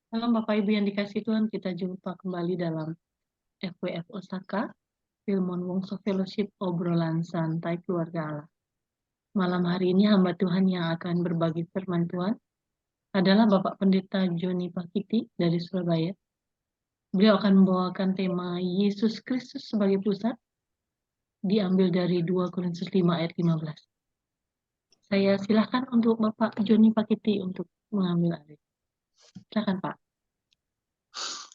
Salam Bapak Ibu yang dikasih Tuhan, kita jumpa kembali dalam FWF Osaka, Filmon Wongso Fellowship, obrolan santai keluarga Allah. Malam hari ini hamba Tuhan yang akan berbagi firman Tuhan adalah Bapak Pendeta Joni Pakiti dari Surabaya. Beliau akan membawakan tema Yesus Kristus sebagai pusat, diambil dari 2 Korintus 5 ayat 15. Saya silakan untuk Bapak Joni Pakiti untuk mengambil alih. Silakan Pak.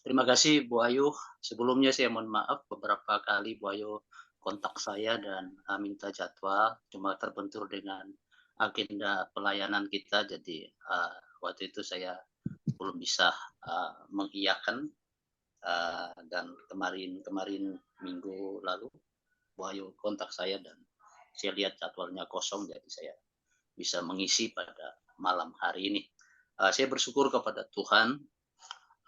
Terima kasih Bu Ayu. Sebelumnya saya mohon maaf beberapa kali Bu Ayu kontak saya dan minta jadwal, cuma terbentur dengan agenda pelayanan kita, jadi waktu itu saya belum bisa mengiyakan, dan kemarin minggu lalu Bu Ayu kontak saya dan saya lihat jadwalnya kosong, jadi saya bisa mengisi pada malam hari ini. Saya bersyukur kepada Tuhan.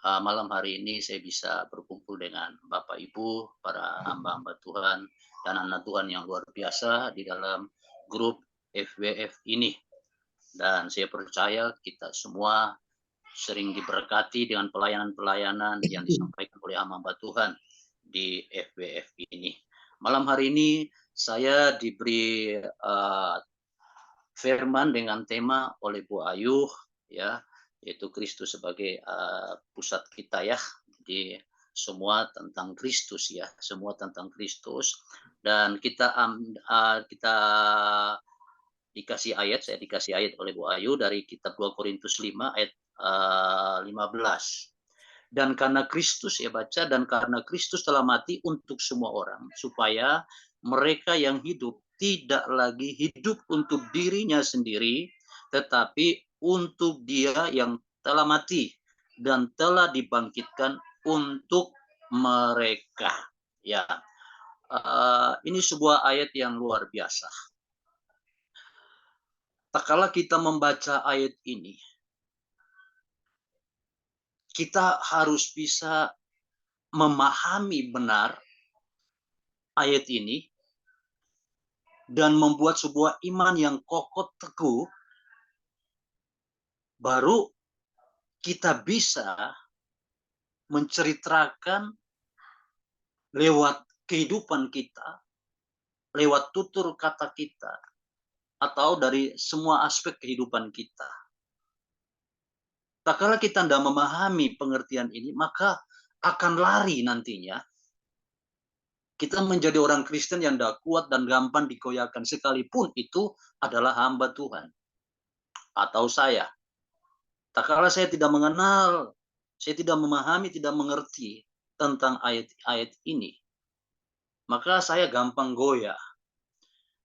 Malam hari ini saya bisa berkumpul dengan Bapak Ibu, para hamba-hamba Tuhan, dan anak Tuhan yang luar biasa di dalam grup FWF ini. Dan saya percaya kita semua sering diberkati dengan pelayanan-pelayanan yang disampaikan oleh hamba Tuhan di FWF ini. Malam hari ini saya diberi firman dengan tema oleh Bu Ayu, ya, yaitu Kristus sebagai pusat kita, ya. Jadi semua tentang Kristus, ya, semua tentang Kristus. Dan kita dikasih ayat, saya dikasih ayat oleh Bu Ayu dari kitab 2 Korintus 5 ayat 15. Dan karena Kristus, ya baca, dan karena Kristus telah mati untuk semua orang, supaya mereka yang hidup tidak lagi hidup untuk dirinya sendiri, tetapi untuk Dia yang telah mati dan telah dibangkitkan untuk mereka. Ya, ini sebuah ayat yang luar biasa. Tak kala kita membaca ayat ini, kita harus bisa memahami benar ayat ini dan membuat sebuah iman yang kokoh teguh, baru kita bisa menceritakan lewat kehidupan kita, lewat tutur kata kita, atau dari semua aspek kehidupan kita. Tak kala kita tidak memahami pengertian ini, maka akan lari nantinya. Kita menjadi orang Kristen yang tidak kuat dan gampang dikoyakan, sekalipun itu adalah hamba Tuhan. Atau saya. Tak kala saya tidak mengenal, saya tidak memahami, tidak mengerti tentang ayat-ayat ini, maka saya gampang goyah.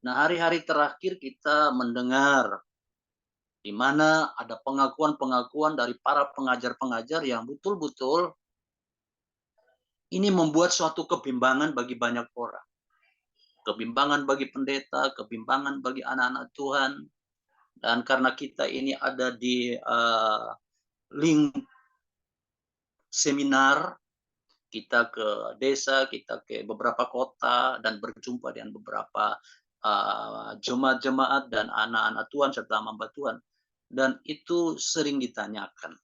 Nah, hari-hari terakhir kita mendengar di mana ada pengakuan-pengakuan dari para pengajar-pengajar yang betul-betul ini membuat suatu kebimbangan bagi banyak orang. Kebimbangan bagi pendeta, kebimbangan bagi anak-anak Tuhan. Dan karena kita ini ada di link seminar, kita ke desa, kita ke beberapa kota, dan berjumpa dengan beberapa jemaat-jemaat dan anak-anak Tuhan serta hamba Tuhan. Dan itu sering ditanyakan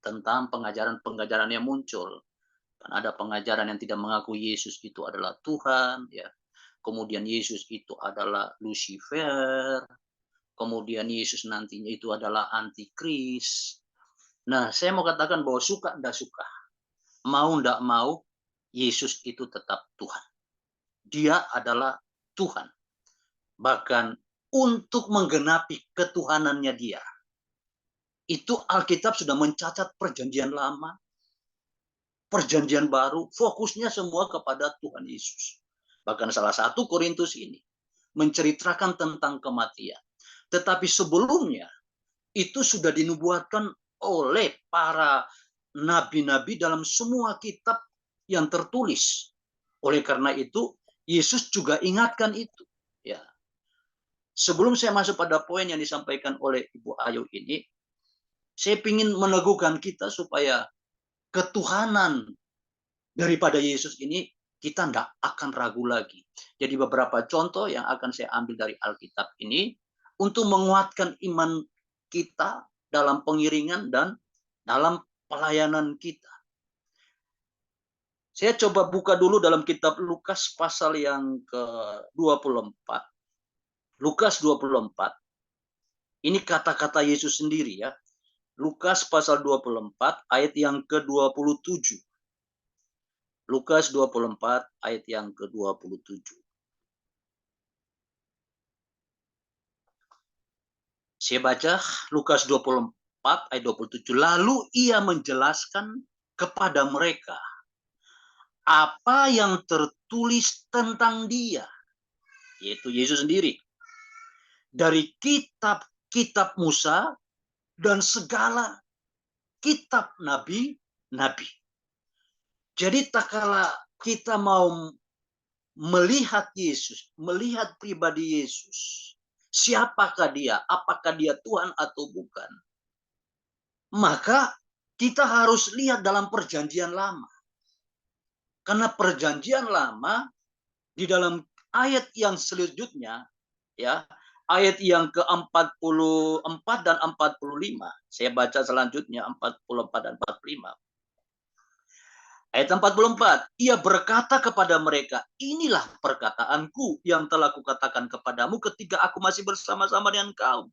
tentang pengajaran-pengajaran yang muncul. Dan ada pengajaran yang tidak mengakui Yesus itu adalah Tuhan, ya. Kemudian Yesus itu adalah Lucifer. Kemudian Yesus nantinya itu adalah antikris. Nah, saya mau katakan bahwa suka tidak suka, mau tidak mau, Yesus itu tetap Tuhan. Dia adalah Tuhan. Bahkan untuk menggenapi ketuhanannya dia, itu Alkitab sudah mencatat perjanjian lama, perjanjian baru, fokusnya semua kepada Tuhan Yesus. Bahkan salah satu Korintus ini menceritakan tentang kematian. Tetapi sebelumnya, itu sudah dinubuatkan oleh para nabi-nabi dalam semua kitab yang tertulis. Oleh karena itu, Yesus juga ingatkan itu. Ya. Sebelum saya masuk pada poin yang disampaikan oleh Ibu Ayu ini, saya ingin meneguhkan kita supaya ketuhanan daripada Yesus ini kita tidak akan ragu lagi. Jadi beberapa contoh yang akan saya ambil dari Alkitab ini untuk menguatkan iman kita dalam pengiringan dan dalam pelayanan kita. Saya coba buka dulu dalam kitab Lukas pasal yang ke-24. Lukas 24. Ini kata-kata Yesus sendiri ya. Lukas pasal 24 ayat yang ke-27. Lukas 24 ayat yang ke-27. Saya baca Lukas 24 ayat 27. Lalu ia menjelaskan kepada mereka apa yang tertulis tentang dia, yaitu Yesus sendiri, dari kitab-kitab Musa dan segala kitab nabi-nabi. Jadi tak kala kita mau melihat Yesus, melihat pribadi Yesus, siapakah dia, apakah dia Tuhan atau bukan, maka kita harus lihat dalam perjanjian lama. Karena perjanjian lama di dalam ayat yang selanjutnya, ya, ayat yang ke-44 dan 45. Saya baca selanjutnya 44 dan 45. Ayat 44, ia berkata kepada mereka, inilah perkataanku yang telah kukatakan kepadamu ketika aku masih bersama-sama dengan kau.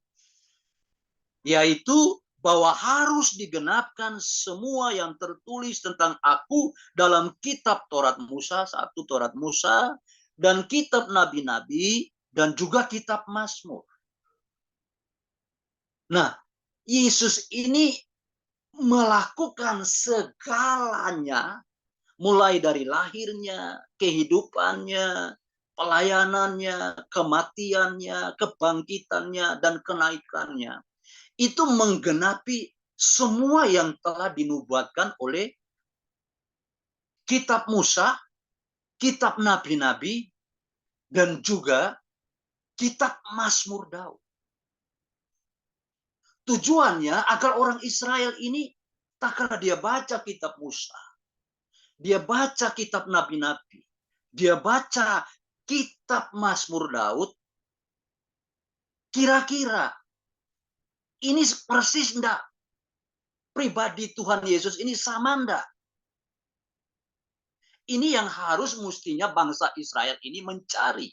Yaitu bahwa harus digenapkan semua yang tertulis tentang aku dalam kitab Taurat Musa, satu Taurat Musa, dan kitab nabi-nabi, dan juga kitab Mazmur. Nah, Yesus ini melakukan segalanya, mulai dari lahirnya, kehidupannya, pelayanannya, kematiannya, kebangkitannya, dan kenaikannya. Itu menggenapi semua yang telah dinubuatkan oleh kitab Musa, kitab nabi-nabi, dan juga kitab Mazmur Daud. Tujuannya agar orang Israel ini tak kala dia baca kitab Musa, dia baca kitab nabi-nabi, dia baca kitab Mazmur Daud, kira-kira ini persis enggak? Pribadi Tuhan Yesus ini sama enggak? Ini yang harus mestinya bangsa Israel ini mencari.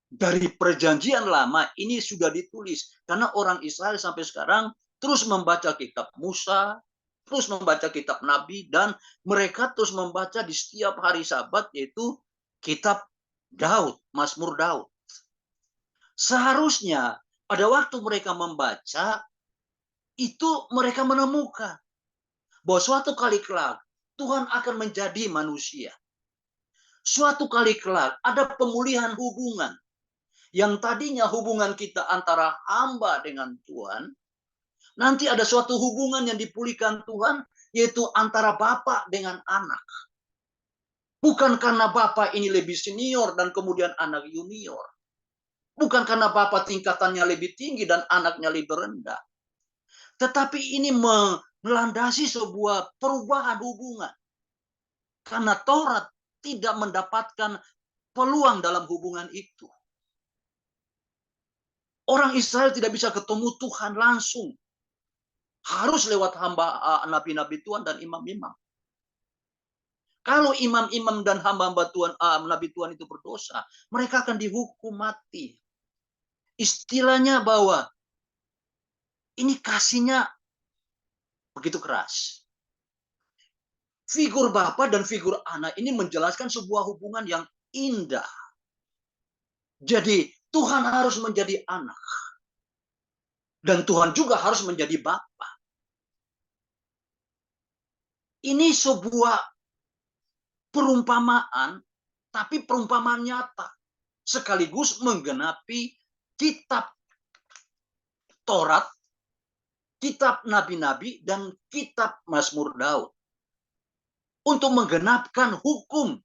Dari perjanjian lama ini sudah ditulis. Karena orang Israel sampai sekarang terus membaca kitab Musa, terus membaca kitab Nabi, dan mereka terus membaca di setiap hari Sabat, yaitu kitab Daud, Mazmur Daud. Seharusnya pada waktu mereka membaca, itu mereka menemukan bahwa suatu kali kelak Tuhan akan menjadi manusia. Suatu kali kelak ada pemulihan hubungan. Yang tadinya hubungan kita antara hamba dengan Tuhan, nanti ada suatu hubungan yang dipulihkan Tuhan, yaitu antara bapak dengan anak. Bukan karena bapak ini lebih senior dan kemudian anak junior. Bukan karena bapak tingkatannya lebih tinggi dan anaknya lebih rendah. Tetapi ini melandasi sebuah perubahan hubungan. Karena Taurat tidak mendapatkan peluang dalam hubungan itu. Orang Israel tidak bisa ketemu Tuhan langsung. Harus lewat hamba nabi-nabi Tuhan dan imam-imam. Kalau imam-imam dan hamba-hamba Tuhan, nabi Tuhan itu berdosa, mereka akan dihukum mati. Istilahnya bahwa ini kasihnya begitu keras. Figur bapak dan figur anak ini menjelaskan sebuah hubungan yang indah. Jadi Tuhan harus menjadi anak. Dan Tuhan juga harus menjadi bapa. Ini sebuah perumpamaan, tapi perumpamaan nyata. Sekaligus menggenapi kitab Taurat, kitab nabi-nabi, dan kitab Mazmur Daud. Untuk menggenapkan hukum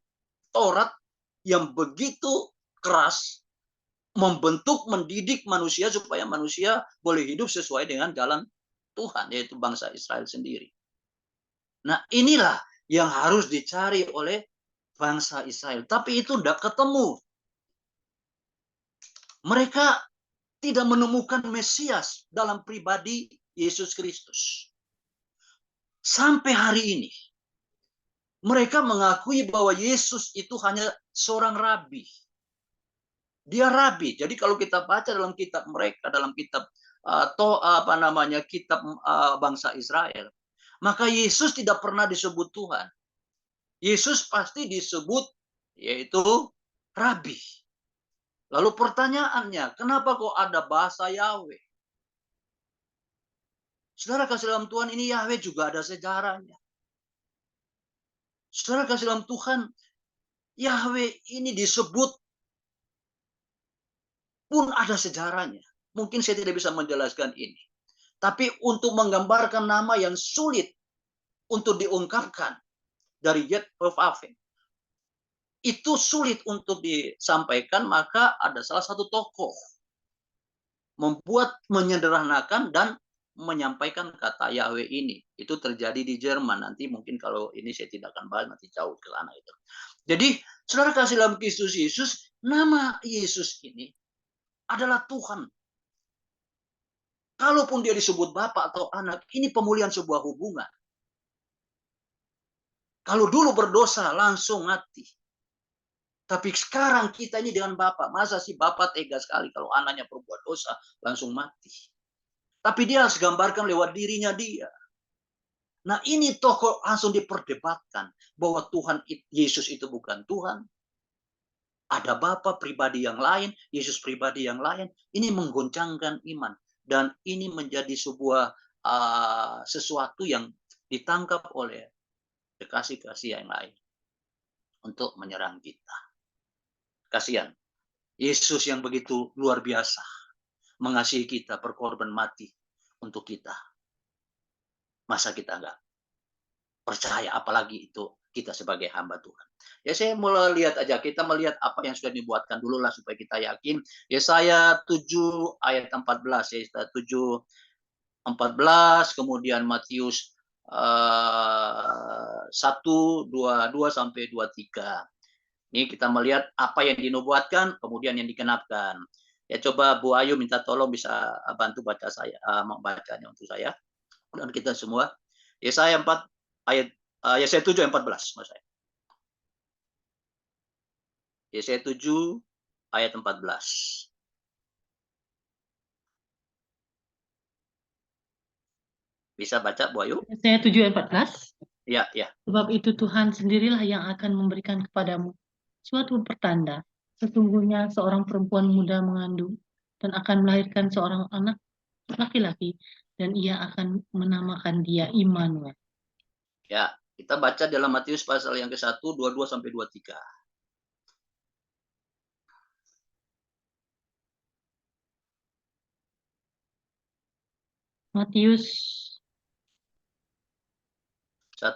Taurat yang begitu keras, membentuk, mendidik manusia supaya manusia boleh hidup sesuai dengan jalan Tuhan, yaitu bangsa Israel sendiri. Nah, inilah yang harus dicari oleh bangsa Israel. Tapi itu tidak ketemu. Mereka tidak menemukan Mesias dalam pribadi Yesus Kristus. Sampai hari ini, mereka mengakui bahwa Yesus itu hanya seorang rabi. Dia rabi. Jadi kalau kita baca dalam kitab mereka, dalam kitab kitab bangsa Israel, maka Yesus tidak pernah disebut Tuhan. Yesus pasti disebut yaitu rabi. Lalu pertanyaannya, kenapa kok ada bahasa Yahweh? Saudara kasih dalam Tuhan, ini Yahweh juga ada sejarahnya. Saudara kasih dalam Tuhan, Yahweh ini disebut pun ada sejarahnya. Mungkin saya tidak bisa menjelaskan ini. Tapi untuk menggambarkan nama yang sulit untuk diungkapkan dari Yet-Hov-Aven, itu sulit untuk disampaikan, maka ada salah satu tokoh membuat menyederhanakan dan menyampaikan kata Yahweh ini. Itu terjadi di Jerman. Nanti mungkin kalau ini saya tidak akan bahas, nanti jauh ke sana itu. Jadi, saudara kasih dalam Kristus Yesus, nama Yesus ini adalah Tuhan. Kalaupun dia disebut Bapak atau anak, ini pemulihan sebuah hubungan. Kalau dulu berdosa, langsung mati. Tapi sekarang kita ini dengan Bapak. Masa sih Bapak tega sekali kalau anaknya berbuat dosa, langsung mati. Tapi dia harus gambarkan lewat dirinya dia. Nah ini tokoh langsung diperdebatkan. Bahwa Tuhan Yesus itu bukan Tuhan. Ada Bapa pribadi yang lain, Yesus pribadi yang lain. Ini menggoncangkan iman. Dan ini menjadi sebuah sesuatu yang ditangkap oleh kekasih-kasih yang lain. Untuk menyerang kita. Kasihan. Yesus yang begitu luar biasa. Mengasihi kita, berkorban mati untuk kita. Masa kita enggak percaya, apalagi itu kita sebagai hamba Tuhan. Ya saya mulai lihat aja, kita melihat apa yang sudah dibuatkan dulu lah supaya kita yakin. Yesaya 7 ayat 14, Yesaya 7 14, kemudian Matius 1 22 sampai 23. Ini kita melihat apa yang dinubuatkan, kemudian yang digenapkan. Ya coba Bu Ayu minta tolong bisa bantu baca saya, membacanya untuk saya dan kita semua. Yesaya 4 ayat Yesaya 7 ayat 14 maksud saya. Yesaya 7 ayat 14. Bisa baca Bu Ayu? Yesaya 7 ayat 14. Ya, ya. Sebab itu Tuhan sendirilah yang akan memberikan kepadamu suatu pertanda. Sesungguhnya seorang perempuan muda mengandung dan akan melahirkan seorang anak laki-laki, dan ia akan menamakan dia Immanuel. Ya, kita baca dalam Matius pasal yang ke-1, 22 sampai 23. Matius 1,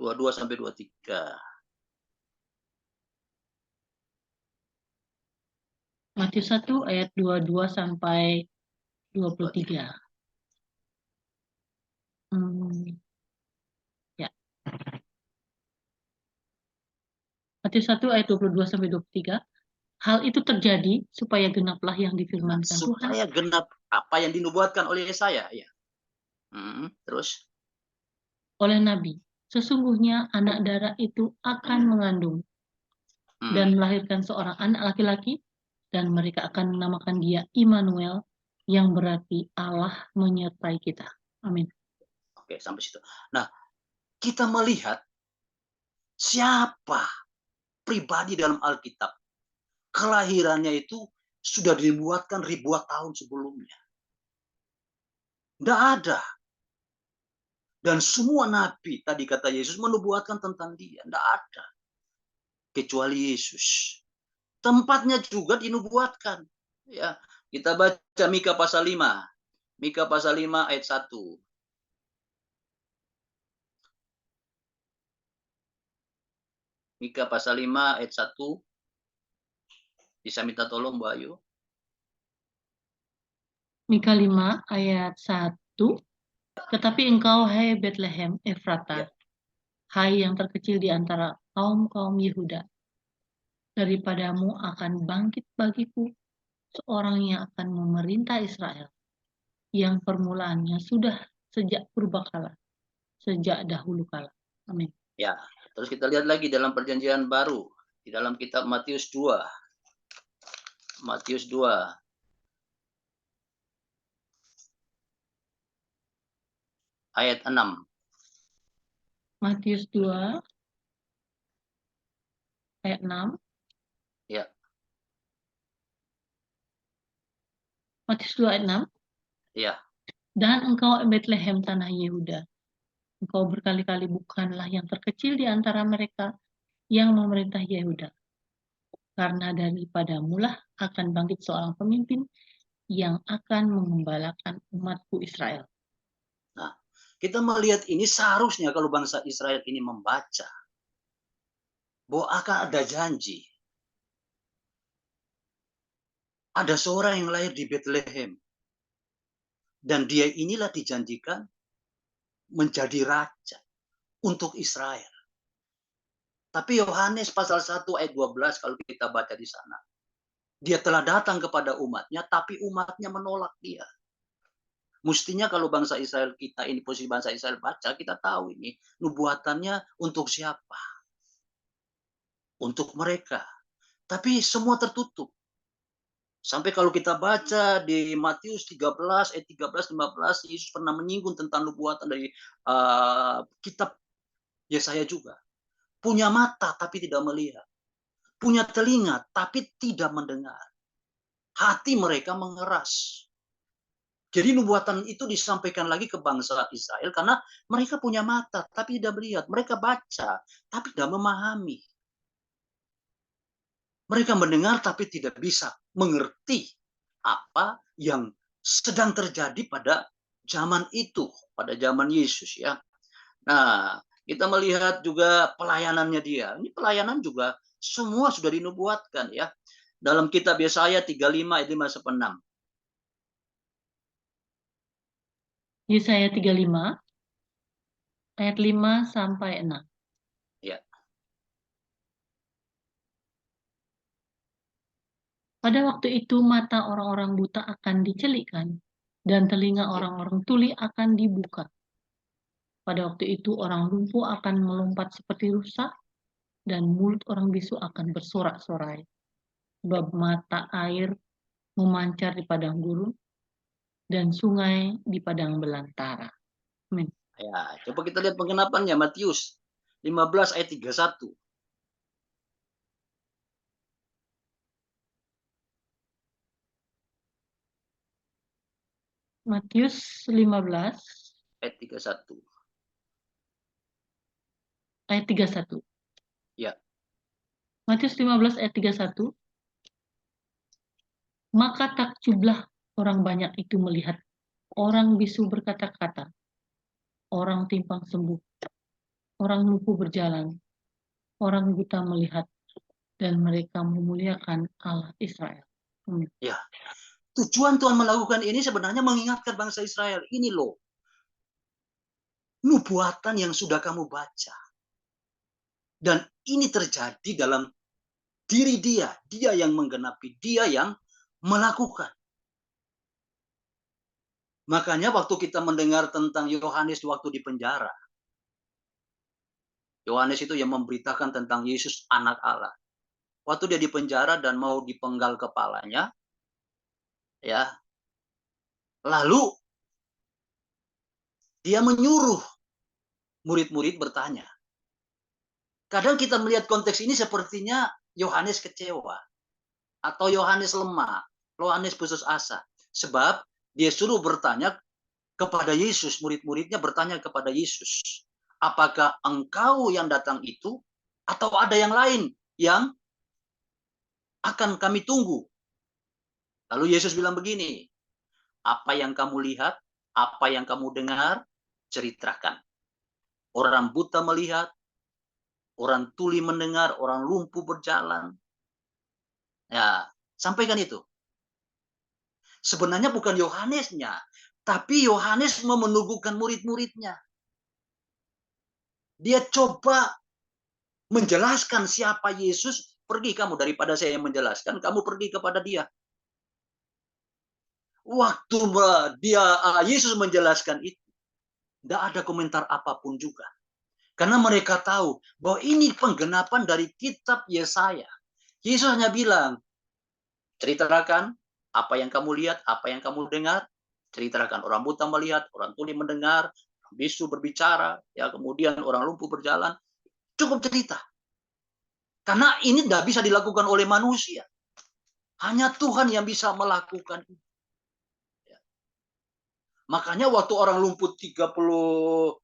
22 sampai 23. Matius 1 ayat 22 sampai 23. Ya. Matius 1 ayat 22 sampai 23. Hal itu terjadi supaya genaplah yang difirmankan Tuhan. Supaya genap apa yang dinubuatkan oleh Yesaya, ya. Terus Oleh nabi, sesungguhnya anak darah itu akan mengandung dan melahirkan seorang anak laki-laki, dan mereka akan menamakan dia Immanuel, yang berarti Allah menyertai kita. Amin. Oke, sampai situ. Nah, kita melihat siapa pribadi dalam Alkitab. Kelahirannya itu sudah dibuatkan ribuan tahun sebelumnya. Tidak ada. Dan semua nabi, tadi kata Yesus, menubuatkan tentang dia. Tidak ada. Kecuali Yesus. Tempatnya juga dinubuatkan. Ya, kita baca Mika pasal 5. Mika pasal 5 ayat 1. Mika pasal 5 ayat 1. Bisa minta tolong Bu Ayu. Mika 5 ayat 1. Tetapi engkau, hai Bethlehem Efrata, hai yang terkecil di antara kaum-kaum Yehuda, daripadamu akan bangkit bagiku seorang yang akan memerintah Israel, yang permulaannya sudah sejak purbakala, sejak dahulu kala. Amin. Ya, terus kita lihat lagi dalam perjanjian baru di dalam kitab Matius 2. Matius 2 ayat 6. Matius 2 ayat 6. Ya, Matius 2 ayat 6. ya. Dan engkau Betlehem tanah Yehuda, engkau berkali-kali bukanlah yang terkecil di antara mereka yang memerintah Yehuda. Karena daripadamulah akan bangkit seorang pemimpin yang akan mengembalakan umatku Israel. Nah, kita melihat ini seharusnya kalau bangsa Israel ini membaca bahwa akan ada janji. Ada seorang yang lahir di Bethlehem. Dan dia inilah dijanjikan menjadi raja untuk Israel. Tapi Yohanes pasal 1 ayat 12 kalau kita baca di sana. Dia telah datang kepada umatnya, tapi umatnya menolak dia. Mestinya kalau bangsa Israel kita ini, posisi bangsa Israel baca, kita tahu ini nubuatannya untuk siapa? Untuk mereka. Tapi semua tertutup. Sampai kalau kita baca di Matius 13 ayat 13-15, Yesus pernah menyinggung tentang nubuatan dari kitab Yesaya juga. Punya mata tapi tidak melihat. Punya telinga tapi tidak mendengar. Hati mereka mengeras. Jadi nubuatan itu disampaikan lagi ke bangsa Israel karena mereka punya mata tapi tidak melihat. Mereka baca tapi tidak memahami. Mereka mendengar tapi tidak bisa mengerti apa yang sedang terjadi pada zaman itu, pada zaman Yesus ya. Nah, kita melihat juga pelayanannya dia. Ini pelayanan juga semua sudah dinubuatkan ya. Dalam kitab Yesaya 35 ayat 5-6. Yesaya 35 ayat 5 sampai 6. Ya. Pada waktu itu mata orang-orang buta akan dicelikkan dan telinga orang-orang tuli akan dibuka. Pada waktu itu orang lumpuh akan melompat seperti rusa dan mulut orang bisu akan bersorak-sorai. Sebab mata air memancar di padang gurun dan sungai di padang belantara. Amin. Ya, coba kita lihat penggenapannya Matius 15 ayat 31. Matius 15 Ayat 31. ayat 31. Ya. Matius 15 ayat 31. Maka takjublah orang banyak itu melihat orang bisu berkata-kata, orang timpang sembuh, orang lumpuh berjalan, orang buta melihat, dan mereka memuliakan Allah Israel. Amin. Ya. Tujuan Tuhan melakukan ini sebenarnya mengingatkan bangsa Israel. Ini loh. Nubuatan yang sudah kamu baca. Dan ini terjadi dalam diri dia. Dia yang menggenapi. Dia yang melakukan. Makanya waktu kita mendengar tentang Yohanes waktu di penjara. Yohanes itu yang memberitakan tentang Yesus anak Allah. Waktu dia di penjara dan mau dipenggal kepalanya. Ya. Lalu dia menyuruh murid-murid bertanya. Kadang kita melihat konteks ini sepertinya Yohanes kecewa. Atau Yohanes lemah. Yohanes putus asa. Sebab dia suruh bertanya kepada Yesus. Murid-muridnya bertanya kepada Yesus. Apakah engkau yang datang itu? Atau ada yang lain yang akan kami tunggu? Lalu Yesus bilang begini. Apa yang kamu lihat? Apa yang kamu dengar? Ceritakan. Orang buta melihat. Orang tuli mendengar, orang lumpuh berjalan. Ya, sampaikan itu. Sebenarnya bukan Yohanesnya, tapi Yohanes mau menunggukan murid-muridnya. Dia coba menjelaskan siapa Yesus. Pergi kamu daripada saya yang menjelaskan, kamu pergi kepada dia. Waktu Yesus menjelaskan itu, Tidak ada komentar apapun juga. Karena mereka tahu bahwa ini penggenapan dari kitab Yesaya. Yesus hanya bilang, ceritakan apa yang kamu lihat, apa yang kamu dengar. Ceritakan, orang buta melihat, orang tuli mendengar, bisu berbicara, ya kemudian orang lumpuh berjalan. Cukup cerita. Karena ini tidak bisa dilakukan oleh manusia. Hanya Tuhan yang bisa melakukan itu. Makanya waktu orang lumpuh 38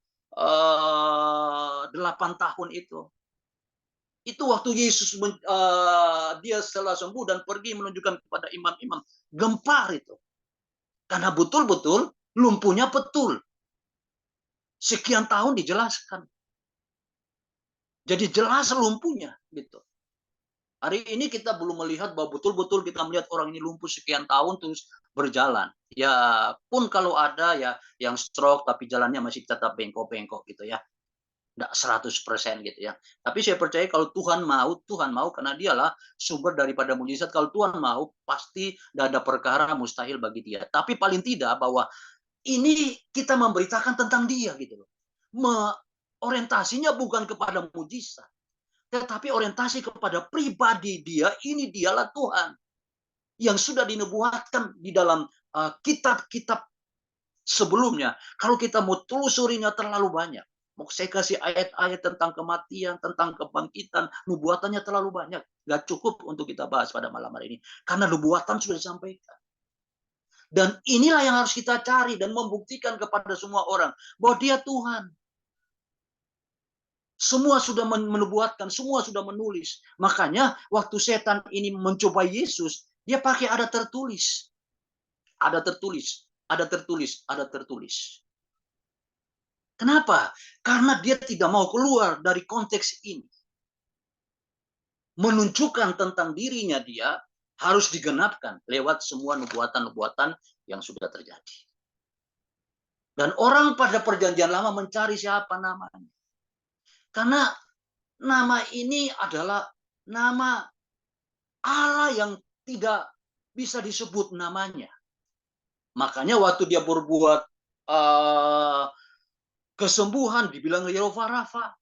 tahun itu waktu Yesus dia setelah sembuh dan pergi menunjukkan kepada imam-imam, gempar itu. Karena betul-betul lumpuhnya betul. Sekian tahun dijelaskan. Jadi jelas lumpuhnya gitu. Hari ini kita belum melihat bahwa betul-betul kita melihat orang ini lumpuh sekian tahun terus berjalan. Ya pun kalau ada ya yang stroke tapi jalannya masih tetap bengkok-bengkok gitu ya. Enggak 100% gitu ya. Tapi saya percaya kalau Tuhan mau karena dialah sumber daripada mujizat. Kalau Tuhan mau, pasti tidak ada perkara mustahil bagi dia. Tapi paling tidak bahwa ini kita memberitakan tentang dia gitu loh. Orientasinya bukan kepada mujizat, tetapi orientasi kepada pribadi dia. Ini dialah Tuhan yang sudah dinubuatkan di dalam kitab-kitab sebelumnya. Kalau kita mau telusurinya terlalu banyak. Mau saya kasih ayat-ayat tentang kematian, tentang kebangkitan, nubuatannya terlalu banyak. Nggak cukup untuk kita bahas pada malam hari ini. Karena nubuatan sudah disampaikan. Dan inilah yang harus kita cari dan membuktikan kepada semua orang. Bahwa dia Tuhan. Semua sudah menubuatkan, semua sudah menulis. Makanya waktu setan ini mencoba Yesus, dia pakai ada tertulis. Ada tertulis, ada tertulis, ada tertulis. Kenapa? Karena dia tidak mau keluar dari konteks ini. Menunjukkan tentang dirinya dia harus digenapkan lewat semua nubuatan-nubuatan yang sudah terjadi. Dan orang pada perjanjian lama mencari siapa namanya. Karena nama ini adalah nama Allah yang tidak bisa disebut namanya. Makanya waktu dia berbuat kesembuhan dibilang Yehova Rafa.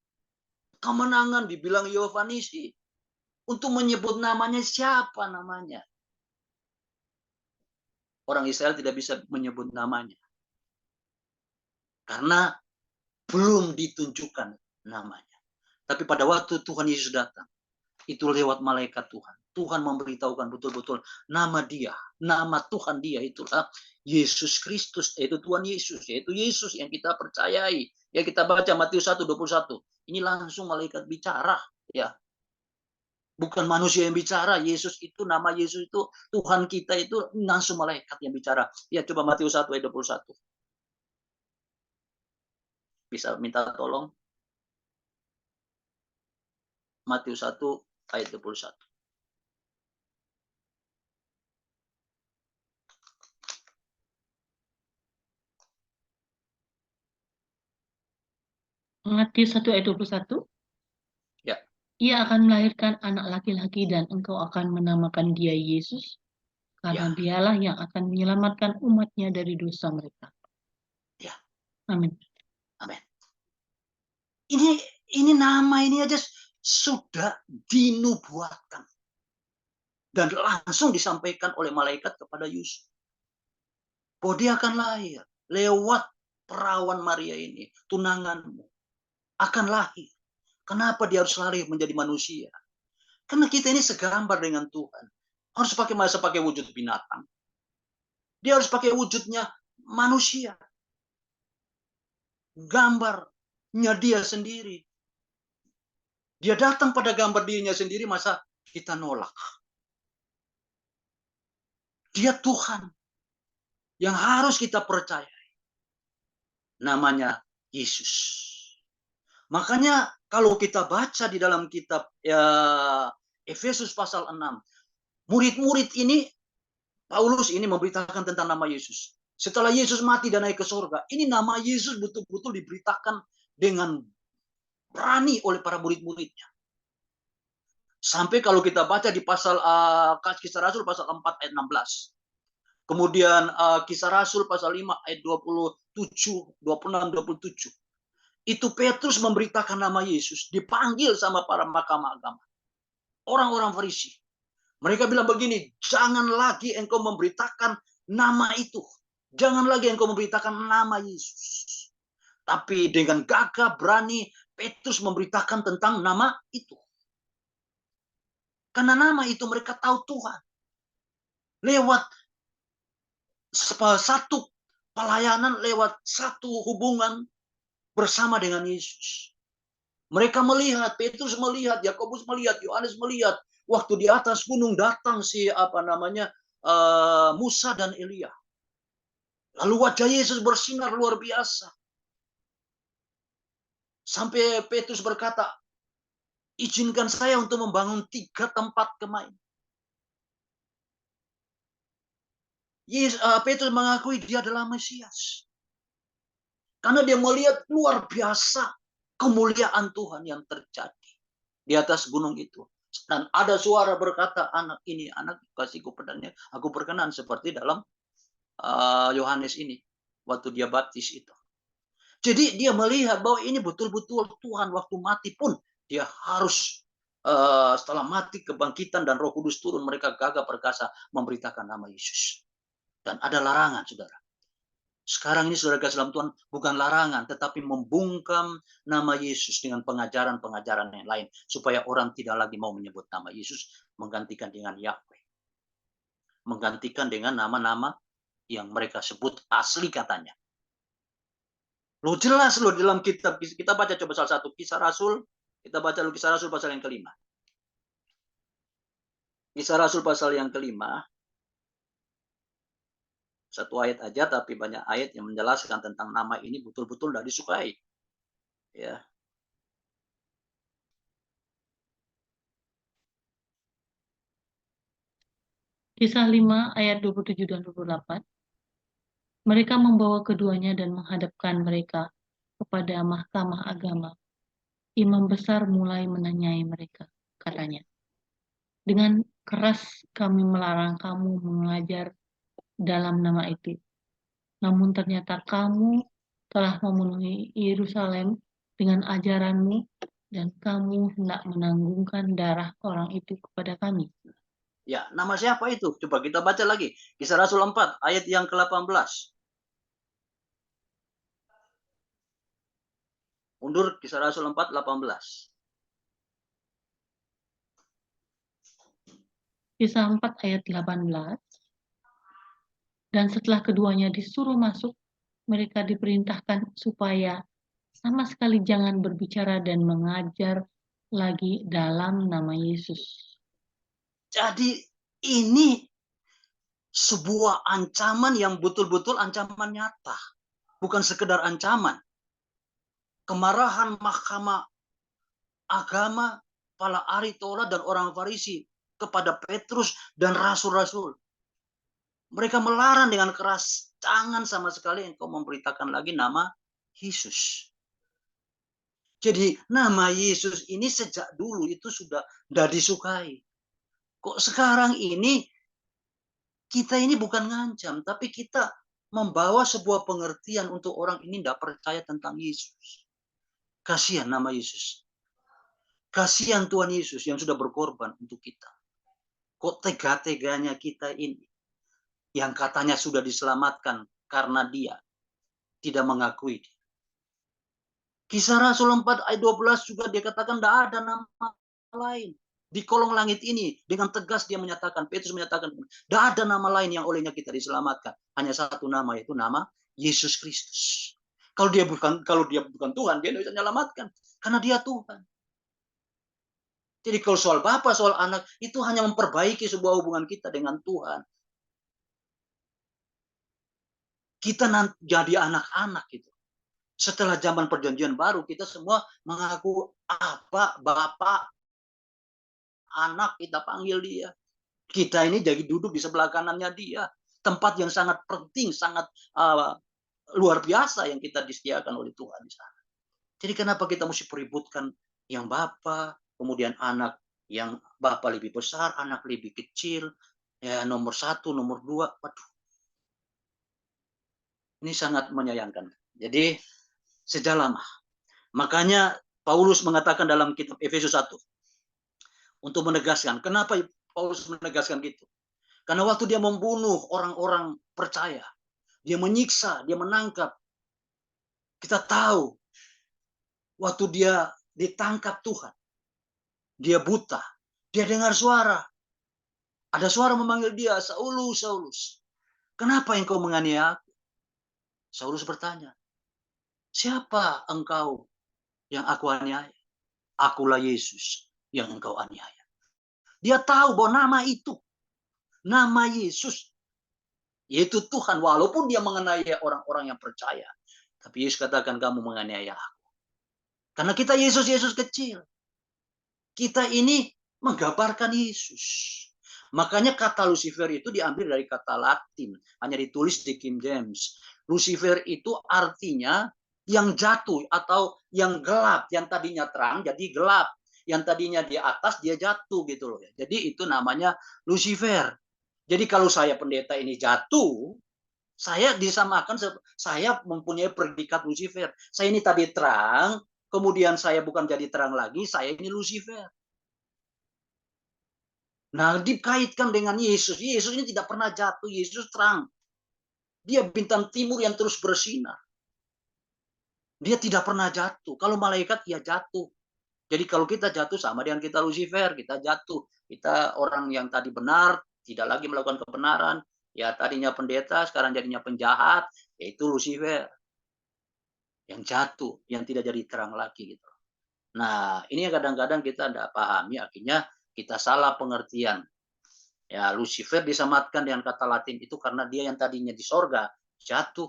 Kemenangan dibilang Yehova Nisi. Untuk menyebut namanya siapa namanya. Orang Israel tidak bisa menyebut namanya. Karena belum ditunjukkan namanya. Tapi pada waktu Tuhan Yesus datang, itu lewat malaikat Tuhan. Tuhan memberitahukan betul-betul nama dia, nama Tuhan dia itulah Yesus Kristus, yaitu Tuhan Yesus, yaitu Yesus yang kita percayai. Ya kita baca Matius 1:21. Ini langsung malaikat bicara, ya. Bukan manusia yang bicara. Yesus itu, nama Yesus itu, Tuhan kita itu langsung malaikat yang bicara. Ya coba Matius 1:21. Bisa minta tolong? Matius 1:21. Matius 1 ayat 21. Ya. Ia akan melahirkan anak laki-laki dan engkau akan menamakan dia Yesus, karena Ya. dialah yang akan menyelamatkan umatnya dari dosa mereka. Ya. Amin. Amin. Ini nama ini aja sudah dinubuatkan. Dan langsung disampaikan oleh malaikat kepada Yusuf. Bahwa dia akan lahir lewat perawan Maria ini, tunanganmu akan lahir. Kenapa dia harus lahir menjadi manusia? Karena kita ini segambar dengan Tuhan. Harus pakai wujud binatang. Dia harus pakai wujudnya manusia. Gambarnya dia sendiri. Dia datang pada gambar dirinya sendiri, masa kita nolak? Dia Tuhan yang harus kita percayai. Namanya Yesus. Makanya kalau kita baca di dalam kitab Efesus pasal 6, murid-murid ini, Paulus ini memberitakan tentang nama Yesus. Setelah Yesus mati dan naik ke surga, ini nama Yesus betul-betul diberitakan dengan berani oleh para murid-muridnya. Sampai kalau kita baca di pasal Kisah Rasul pasal 4 ayat 16. Kemudian Kisah Rasul pasal 5 ayat 27, 26, 27. Itu Petrus memberitakan nama Yesus, dipanggil sama para mahkamah agama. Orang-orang Farisi. Mereka bilang begini, jangan lagi engkau memberitakan nama itu. Jangan lagi engkau memberitakan nama Yesus. Tapi dengan gagah berani Petrus memberitakan tentang nama itu. Karena nama itu mereka tahu Tuhan. Lewat satu pelayanan, lewat satu hubungan bersama dengan Yesus. Mereka melihat, Petrus melihat, Yakobus melihat, Yohanes melihat, waktu di atas gunung datang si Musa dan Elia. Lalu wajah Yesus bersinar luar biasa. Sampai Petrus berkata, izinkan saya untuk membangun 3 tempat kemahin. Petrus mengakui dia adalah Mesias. Karena dia melihat luar biasa kemuliaan Tuhan yang terjadi di atas gunung itu. Dan ada suara berkata, anak ini, anak kasihku pedangnya, aku berkenan, seperti dalam Yohanes ini, waktu dia baptis itu. Jadi dia melihat bahwa ini betul-betul Tuhan waktu mati pun, dia harus setelah mati kebangkitan dan Roh Kudus turun, mereka gagah perkasa memberitakan nama Yesus. Dan ada larangan, saudara. Sekarang ini saudara kasih dalam Tuhan bukan larangan, tetapi membungkam nama Yesus dengan pengajaran-pengajaran yang lain. Supaya orang tidak lagi mau menyebut nama Yesus, menggantikan dengan Yahweh. Menggantikan dengan nama-nama yang mereka sebut asli katanya. Lo jelas lo dalam kitab, kita baca coba salah satu Kisah Rasul, kita baca Kisah Rasul pasal yang kelima. Kisah Rasul pasal yang kelima. Satu ayat aja, tapi banyak ayat yang menjelaskan tentang nama ini betul-betul tidak disukai. Ya. Kisah 5 ayat 27 dan 28. Mereka membawa keduanya dan menghadapkan mereka kepada mahkamah agama. Imam besar mulai menanyai mereka, katanya. Dengan keras kami melarang kamu mengajar dalam nama itu. Namun ternyata kamu telah memenuhi Yerusalem dengan ajaranmu dan kamu hendak menanggungkan darah orang itu kepada kami. Ya, nama siapa itu? Coba kita baca lagi. Kisah Rasul 4 ayat yang ke-18. Mundur Kisah Rasul 4 18. Kisah 4 ayat 18. Dan setelah keduanya disuruh masuk, mereka diperintahkan supaya sama sekali jangan berbicara dan mengajar lagi dalam nama Yesus. Jadi ini sebuah ancaman yang betul-betul ancaman nyata. Bukan sekedar ancaman. Kemarahan mahkamah agama, para ahli Taurat dan orang Farisi kepada Petrus dan rasul-rasul. Mereka melarang dengan keras, jangan sama sekali engkau memberitakan lagi nama Yesus. Jadi nama Yesus ini sejak dulu itu sudah disukai. Kok sekarang ini kita ini bukan ngancam, tapi kita membawa sebuah pengertian untuk orang ini tidak percaya tentang Yesus. Kasihan nama Yesus. Kasihan Tuhan Yesus yang sudah berkorban untuk kita. Kok tega-teganya kita ini yang katanya sudah diselamatkan karena dia tidak mengakui dia. Kisah Rasul 4 ayat 12 juga dia katakan tidak ada nama lain. Di kolong langit ini dengan tegas dia menyatakan, Petrus menyatakan, tidak ada nama lain yang olehnya kita diselamatkan. Hanya satu nama, yaitu nama Yesus Kristus. Kalau dia bukan Tuhan, dia tidak bisa menyelamatkan. Karena dia Tuhan. Jadi kalau soal Bapa, soal anak, itu hanya memperbaiki sebuah hubungan kita dengan Tuhan. Kita jadi anak-anak gitu. Setelah zaman perjanjian baru, kita semua mengaku Aba, Bapa, anak, kita panggil dia. Kita ini jadi duduk di sebelah kanannya dia. Tempat yang sangat penting, sangat luar biasa yang kita disediakan oleh Tuhan di sana. Jadi kenapa kita mesti peributkan yang Bapa, kemudian anak yang Bapa lebih besar, anak lebih kecil, ya nomor 1, nomor 2, waduh. Ini sangat menyayangkan. Jadi sejak lama. Makanya Paulus mengatakan dalam kitab Efesus 1 untuk menegaskan. Kenapa Paulus menegaskan gitu? Karena waktu dia membunuh orang-orang percaya, dia menyiksa, dia menangkap. Kita tahu waktu dia ditangkap Tuhan, dia buta, dia dengar suara. Ada suara memanggil dia, Saulus, Saulus. Kenapa engkau menganiaya aku? Saulus bertanya, siapa engkau yang aku aniaya? Akulah Yesus yang engkau aniaya. Dia tahu bahwa nama Yesus, yaitu Tuhan, walaupun dia menganiaya orang-orang yang percaya. Tapi Yesus katakan, kamu menganiaya aku. Karena kita Yesus kecil. Kita ini menggambarkan Yesus. Makanya kata Lucifer itu diambil dari kata Latin. Hanya ditulis di King James. Lucifer itu artinya yang jatuh atau yang gelap. Yang tadinya terang jadi gelap. Yang tadinya di atas dia jatuh gitu loh. Jadi itu namanya Lucifer. Jadi kalau saya pendeta ini jatuh, saya disamakan, saya mempunyai predikat Lucifer. Saya ini tadi terang, kemudian saya bukan jadi terang lagi, saya ini Lucifer. Nah, dikaitkan dengan Yesus. Yesus ini tidak pernah jatuh, Yesus terang. Dia bintang timur yang terus bersinar. Dia tidak pernah jatuh. Kalau malaikat, ya jatuh. Jadi kalau kita jatuh sama dengan kita Lucifer, kita jatuh. Kita orang yang tadi benar, tidak lagi melakukan kebenaran. Ya tadinya pendeta, sekarang jadinya penjahat, yaitu Lucifer. Yang jatuh, yang tidak jadi terang lagi gitu. Nah, ini kadang-kadang kita tidak pahami, akhirnya kita salah pengertian. Ya, Lucifer disamatkan dengan kata Latin itu karena dia yang tadinya di sorga jatuh.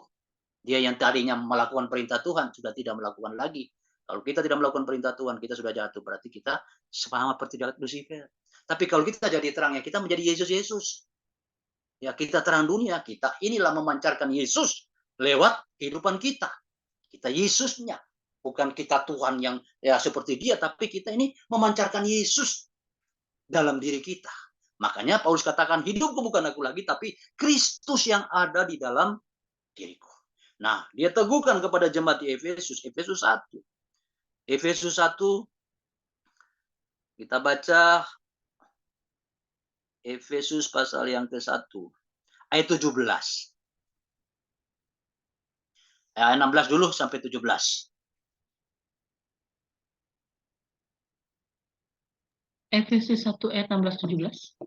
Dia yang tadinya melakukan perintah Tuhan sudah tidak melakukan lagi. Kalau kita tidak melakukan perintah Tuhan, kita sudah jatuh. Berarti kita sama seperti Lucifer. Tapi kalau kita jadi terang, ya kita menjadi Yesus. Ya, kita terang dunia. Kita inilah memancarkan Yesus lewat kehidupan kita. Kita Yesusnya. Bukan kita Tuhan yang ya seperti dia, tapi kita ini memancarkan Yesus dalam diri kita. Makanya Paulus katakan, hidupku bukan aku lagi, tapi Kristus yang ada di dalam diriku. Nah, dia teguhkan kepada jemaat di Efesus, Efesus 1. Efesus 1, kita baca Efesus pasal yang ke-1, ayat 17. Ayat 16 dulu sampai 17. Efesus 1 ayat 16-17.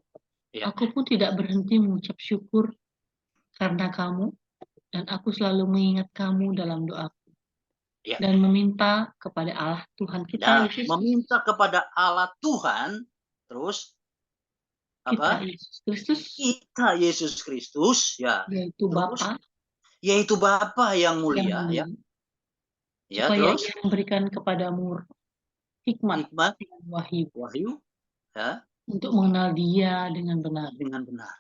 Ya. Aku pun tidak berhenti mengucap syukur karena kamu, dan aku selalu mengingat kamu dalam doaku. Ya. Dan meminta kepada Allah Tuhan kita, Yesus, meminta kepada Allah Tuhan, terus kita apa? Yesus Kristus, Kita Yesus Kristus, ya. yaitu Terus, Bapa yaitu Bapa yang yang mulia, ya. mulia, Ya, supaya terus Ia memberikan kepadamu hikmat hikmat, dan wahyu wahyu, ya, untuk mengenal Dia dengan benar. dengan benar.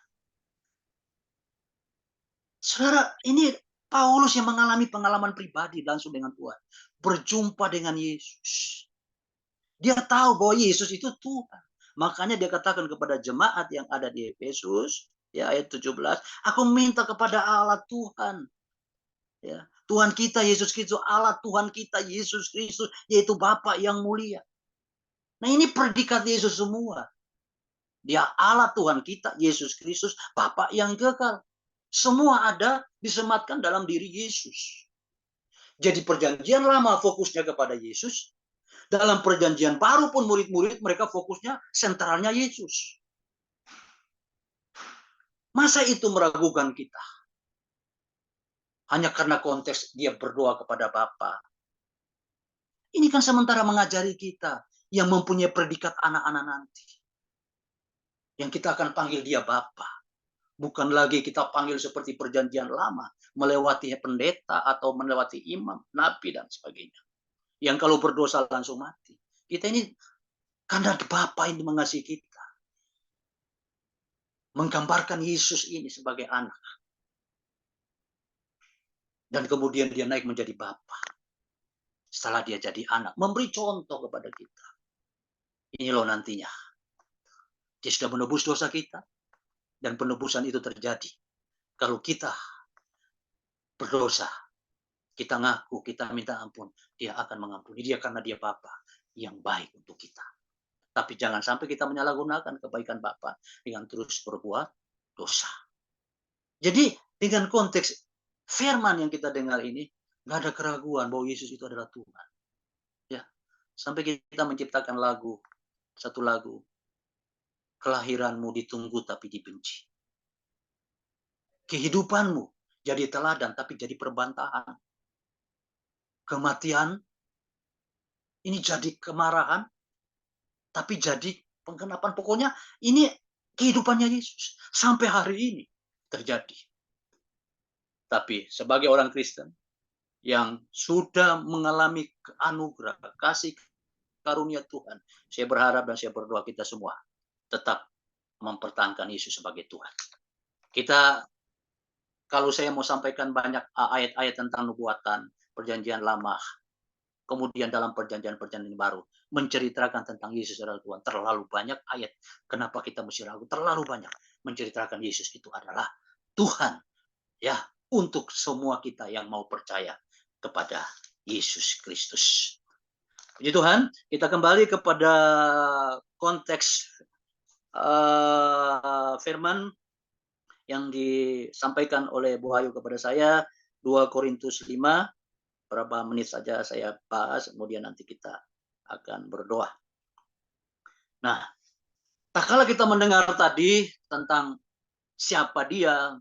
Saudara, ini Paulus yang mengalami pengalaman pribadi langsung dengan Tuhan. Berjumpa dengan Yesus. Dia tahu bahwa Yesus itu Tuhan. Makanya dia katakan kepada jemaat yang ada di Efesus, ya ayat 17, aku minta kepada Allah Tuhan. Ya, Tuhan kita Yesus Kristus, Allah Tuhan kita Yesus Kristus, yaitu Bapa yang mulia. Nah, ini predikat Yesus semua. Dia Allah Tuhan kita, Yesus Kristus, Bapa yang kekal. Semua ada disematkan dalam diri Yesus. Jadi perjanjian lama fokusnya kepada Yesus. Dalam perjanjian baru pun murid-murid mereka fokusnya sentralnya Yesus. Masa itu meragukan kita? Hanya karena konteks dia berdoa kepada Bapa. Ini kan sementara mengajari kita yang mempunyai predikat anak-anak nanti. Yang kita akan panggil dia Bapa. Bukan lagi kita panggil seperti perjanjian lama, melewati pendeta atau melewati imam, nabi, dan sebagainya. Yang kalau berdosa langsung mati. Kita ini karena Bapa ini mengasihi kita. Menggambarkan Yesus ini sebagai anak. Dan kemudian dia naik menjadi Bapa. Setelah dia jadi anak, memberi contoh kepada kita. Ini loh nantinya. Dia sudah menebus dosa kita. Dan penebusan itu terjadi kalau kita berdosa, kita ngaku, kita minta ampun, dia akan mengampuni. Dia karena dia Bapa yang baik untuk kita. Tapi jangan sampai kita menyalahgunakan kebaikan Bapa dengan terus berbuat dosa. Jadi dengan konteks firman yang kita dengar ini, nggak ada keraguan bahwa Yesus itu adalah Tuhan. Ya, sampai kita menciptakan satu lagu, kelahiranmu ditunggu tapi dibenci. Kehidupanmu jadi teladan tapi jadi perbantahan. Kematian ini jadi kemarahan tapi jadi penggenapan. Pokoknya ini kehidupannya Yesus sampai hari ini terjadi. Tapi sebagai orang Kristen yang sudah mengalami anugerah, kasih karunia Tuhan, saya berharap dan saya berdoa kita semua tetap mempertahankan Yesus sebagai Tuhan. Kita, kalau saya mau sampaikan banyak ayat-ayat tentang nubuatan, perjanjian lama, kemudian dalam perjanjian baru, menceritakan tentang Yesus adalah Tuhan. Terlalu banyak ayat. Kenapa kita mesti ragu? Terlalu banyak menceritakan Yesus itu adalah Tuhan. Ya, untuk semua kita yang mau percaya kepada Yesus Kristus. Puji Tuhan, kita kembali kepada konteks firman yang disampaikan oleh Bu Ayu kepada saya, 2 Korintus 5, berapa menit saja saya bahas, kemudian nanti kita akan berdoa. Nah, tak kala kita mendengar tadi tentang siapa dia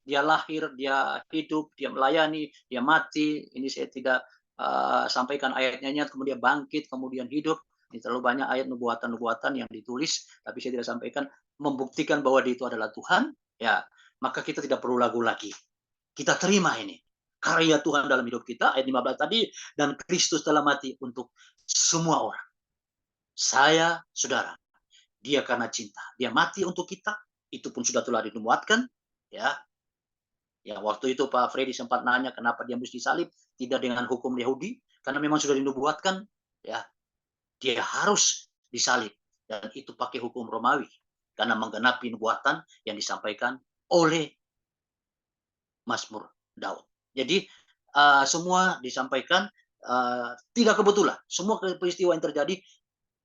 lahir, dia hidup, dia melayani, dia mati. Ini saya tidak sampaikan ayatnya, kemudian bangkit, kemudian hidup. Ini terlalu banyak ayat nubuatan-nubuatan yang ditulis, tapi saya tidak sampaikan membuktikan bahwa dia itu adalah Tuhan. Ya, maka kita tidak perlu ragu lagi. Kita terima ini karya Tuhan dalam hidup kita, ayat 15 tadi, dan Kristus telah mati untuk semua orang. Saya, saudara, dia karena cinta, dia mati untuk kita, itu pun sudah telah dinubuatkan, ya. Ya, waktu itu Pak Freddy sempat nanya kenapa dia mesti salib, tidak dengan hukum Yahudi, karena memang sudah dinubuatkan, ya. Dia harus disalib, dan itu pakai hukum Romawi, karena menggenapi nubuatan yang disampaikan oleh Mazmur Daud. Jadi semua disampaikan tidak kebetulan. Semua peristiwa yang terjadi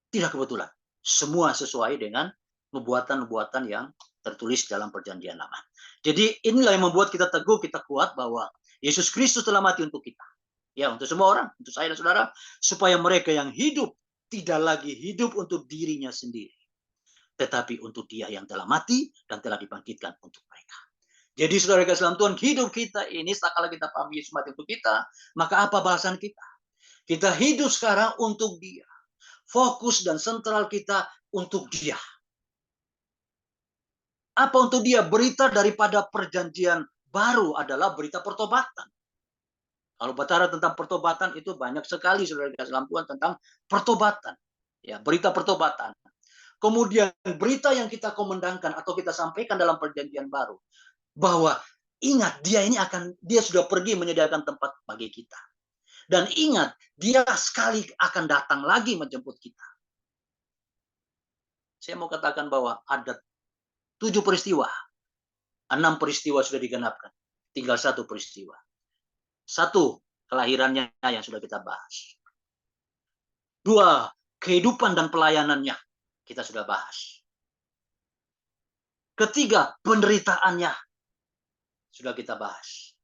tidak kebetulan. Semua sesuai dengan nubuatan-nubuatan yang tertulis dalam perjanjian lama. Jadi inilah yang membuat kita teguh, kita kuat bahwa Yesus Kristus telah mati untuk kita. Ya, untuk semua orang, untuk saya dan saudara, supaya mereka yang hidup tidak lagi hidup untuk dirinya sendiri, tetapi untuk Dia yang telah mati dan telah dibangkitkan untuk mereka. Jadi saudara kasih dalam Tuhan, hidup kita ini, sekali kita pahami Yesus mati untuk kita, maka apa bahasan kita? Kita hidup sekarang untuk Dia. Fokus dan sentral kita untuk Dia. Apa untuk Dia? Berita daripada perjanjian baru adalah berita pertobatan. Kalau bicara tentang pertobatan itu banyak sekali saudara kasih dalam Tuhan tentang pertobatan. Ya, berita pertobatan. Kemudian berita yang kita komandangkan atau kita sampaikan dalam perjanjian baru, bahwa ingat dia sudah pergi menyediakan tempat bagi kita. Dan ingat, dia sekali akan datang lagi menjemput kita. Saya mau katakan bahwa ada 7 peristiwa. 6 peristiwa sudah digenapkan. Tinggal 1 peristiwa. 1, kelahirannya yang sudah kita bahas. 2, kehidupan dan pelayanannya kita sudah bahas. 3, penderitaannya sudah kita bahas.